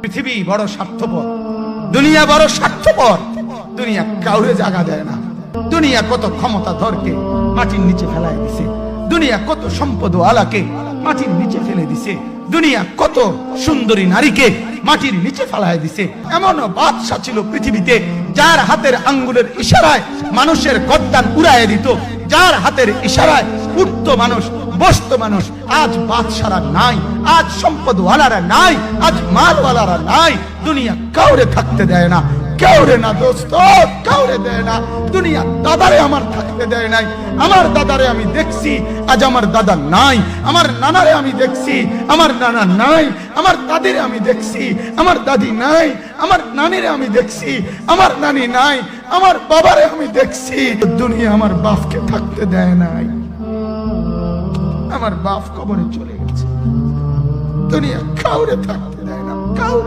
পৃথিবী বড় স্বার্থপর, দুনিয়া বড় স্বার্থপর। দুনিয়া কাউরে জায়গা দেয় না। দুনিয়া কত ক্ষমতাধরকে মাটির নিচে ফেলায় দিছে, দুনিয়া কত সম্পদ আলাকে মাটির নিচে ফেলে দিছে, দুনিয়া কত সুন্দরী নারীকে মাটির নিচে ফেলায় দিছে। এমন বাদশা ছিল পৃথিবীতে যার হাতের আঙ্গুলের ইশারায় মানুষের গর্দান উড়াইয়া দিত, যার হাতের ইশারায় উঠতো মানুষ, বসতো মানুষ। আজ বাদশারা নাই, আজ সম্পদওয়ালারা নাই, আজ মালওয়ালারা নাই। দুনিয়া কাউরে থাকতে দেয় না, কাউরে না দোস্ত, কাউরে দেয় না। দুনিয়া দাদারে আমার থাকতে দেয় নাই। আমার দাদারে আমি দেখছি, আজ আমার দাদা নাই। আমার নানারে আমি দেখছি, আমার নানা নাই। আমার দাদিরে আমি দেখছি, আমার দাদি নাই। আমার নানিরে আমি দেখছি, আমার নানি নাই। আমার বাবারে আমি দেখছি। দুনিয়া আমার বাপকে থাকতে দেয় নাই। আমার বাপ কবরে চলে গেছে। দুনিয়া কাউরে থাকতে দেয় না, কাউরে।